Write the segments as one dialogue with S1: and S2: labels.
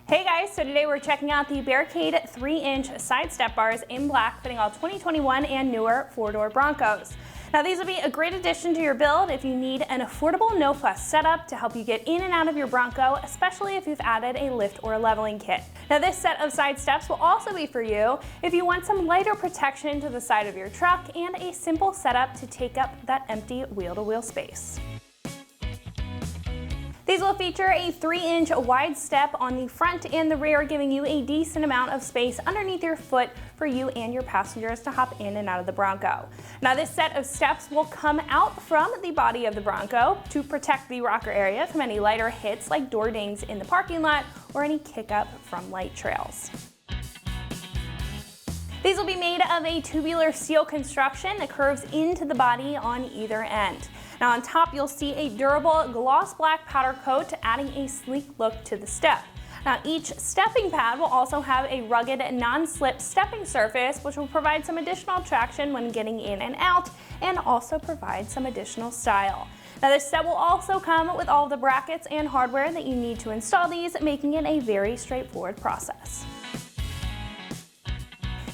S1: Hey guys, so today we're checking out the Barricade 3-inch side step bars in black fitting all 2021 and newer 4-door Broncos. Now these will be a great addition to your build if you need an affordable no-fuss setup to help you get in and out of your Bronco, especially if you've added a lift or a leveling kit. Now this set of side steps will also be for you if you want some lighter protection to the side of your truck and a simple setup to take up that empty wheel-to-wheel space. These will feature a 3-inch wide step on the front and the rear, giving you a decent amount of space underneath your foot for you and your passengers to hop in and out of the Bronco. Now this set of steps will come out from the body of the Bronco to protect the rocker area from any lighter hits like door dings in the parking lot or any kick up from light trails. These will be made of a tubular steel construction that curves into the body on either end. Now on top you'll see a durable gloss black powder coat adding a sleek look to the step. Now each stepping pad will also have a rugged non-slip stepping surface which will provide some additional traction when getting in and out and also provide some additional style. Now this set will also come with all the brackets and hardware that you need to install these, making it a very straightforward process.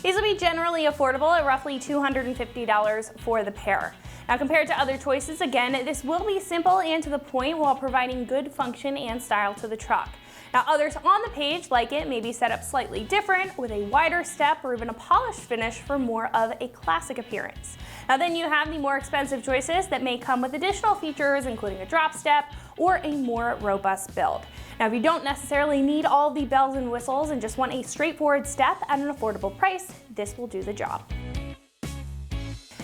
S1: These will be generally affordable at roughly $250 for the pair. Now compared to other choices, again, this will be simple and to the point while providing good function and style to the truck. Now others on the page like it may be set up slightly different with a wider step or even a polished finish for more of a classic appearance. Now then you have the more expensive choices that may come with additional features including a drop step or a more robust build. Now if you don't necessarily need all the bells and whistles and just want a straightforward step at an affordable price, this will do the job.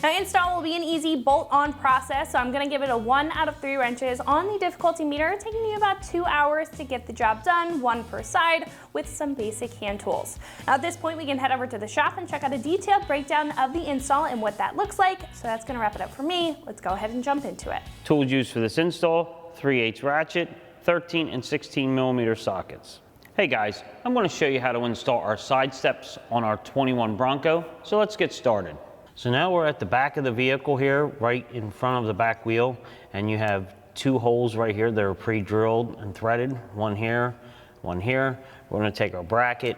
S1: Now install will be an easy bolt-on process, so I'm going to give it a 1 out of 3 wrenches on the difficulty meter, taking you about 2 hours to get the job done, 1 per side, with some basic hand tools. Now at this point we can head over to the shop and check out a detailed breakdown of the install and what that looks like, so that's going to wrap it up for me. Let's go ahead and jump into it.
S2: Tools used for this install: 3/8 ratchet, 13 and 16 millimeter sockets. Hey guys, I'm going to show you how to install our side steps on our 21 Bronco, so let's get started. So now we're at the back of the vehicle here, right in front of the back wheel, and you have 2 holes right here that are pre-drilled and threaded, one here, one here. We're going to take our bracket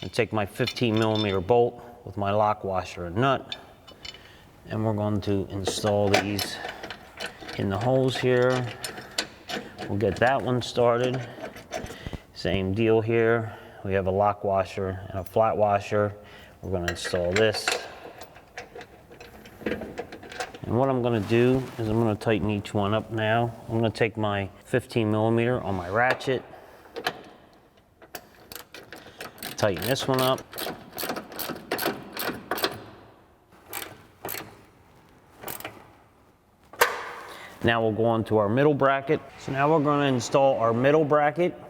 S2: and take my 15 millimeter bolt with my lock washer and nut, and we're going to install these in the holes here. We'll get that one started. Same deal here. We have a lock washer and a flat washer. We're going to install this. And what I'm going to do is I'm going to tighten each one up now. I'm going to take my 15 millimeter on my ratchet, tighten this one up. Now we'll go on to our middle bracket. So now we're going to install our middle bracket.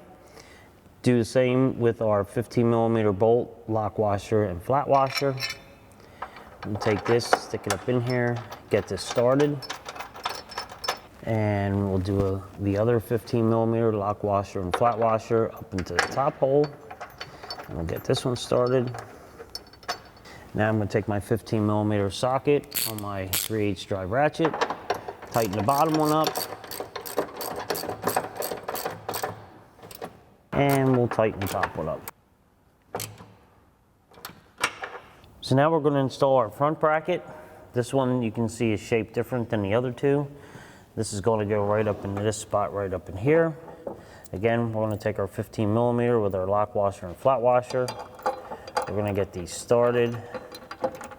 S2: Do the same with our 15 millimeter bolt, lock washer, and flat washer. We'll take this, stick it up in here, get this started. And we'll do the other 15 millimeter lock washer and flat washer up into the top hole. And we'll get this one started. Now I'm going to take my 15 millimeter socket on my 3/8 drive ratchet, tighten the bottom one up, and we'll tighten the top one up. So now we're going to install our front bracket. This one you can see is shaped different than the other 2. This is going to go right up into this spot right up in here. Again, we're going to take our 15 millimeter with our lock washer and flat washer. We're going to get these started.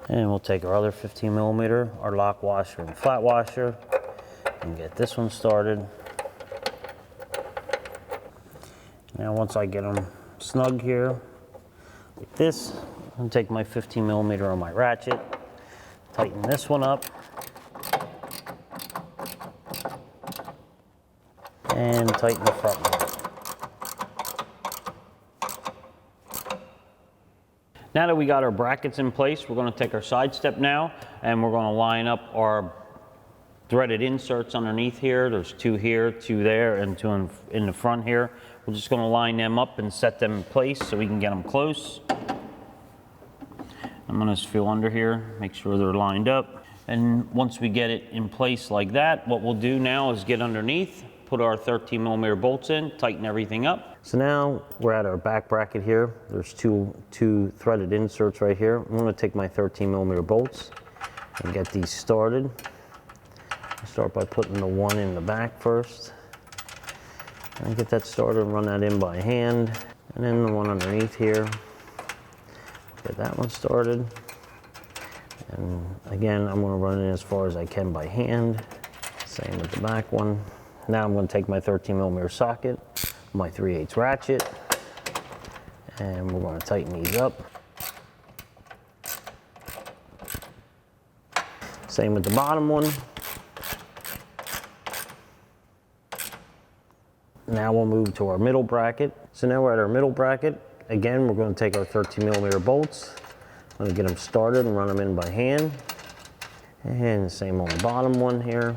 S2: And we'll take our other 15 millimeter, our lock washer and flat washer, and get this one started. Now once I get them snug here, like this, I'm going to take my 15 millimeter on my ratchet, tighten this one up, and tighten the front one. Now that we got our brackets in place, we're going to take our side step now, and we're going to line up our threaded inserts underneath here. There's 2 here, 2 there, and 2 in the front here. We're just going to line them up and set them in place so we can get them close. I'm going to feel under here, make sure they're lined up. And once we get it in place like that, what we'll do now is get underneath put our 13 millimeter bolts in, tighten everything up.
S3: So now we're at our back bracket here. There's two threaded inserts right here. I'm going to take my 13 millimeter bolts and get these started. I'll start by putting the one in the back first. And get that started and run that in by hand. And then the one underneath here. Get that one started. And again, I'm going to run it as far as I can by hand. Same with the back one. Now I'm going to take my 13 millimeter socket, my 3/8 ratchet, and we're going to tighten these up. Same with the bottom one. Now we'll move to our middle bracket. So now we're at our middle bracket. Again, we're going to take our 13 millimeter bolts. I'm going to get them started and run them in by hand. And the same on the bottom one here.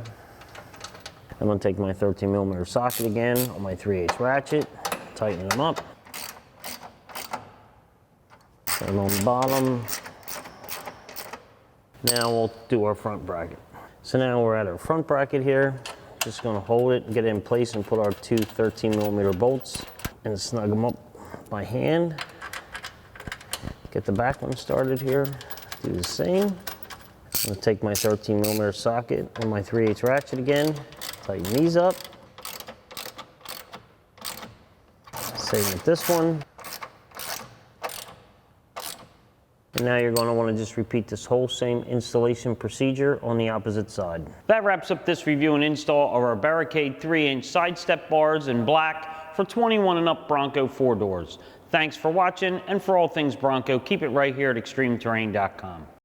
S3: I'm going to take my 13 millimeter socket again on my 3/8 ratchet, tighten them up. Same on the bottom. Now we'll do our front bracket. So now we're at our front bracket here. Just going to hold it and get it in place and put our two 13 millimeter bolts and snug them up by hand. Get the back one started here. Do the same. I'm going to take my 13 millimeter socket and my 3/8 ratchet again. Tighten these up. Same with this one. And now you're going to want to just repeat this whole same installation procedure on the opposite side.
S2: That wraps up this review and install of our Barricade 3-inch side step bars in black for 21 and up Bronco 4 doors. Thanks for watching, and for all things Bronco, keep it right here at ExtremeTerrain.com.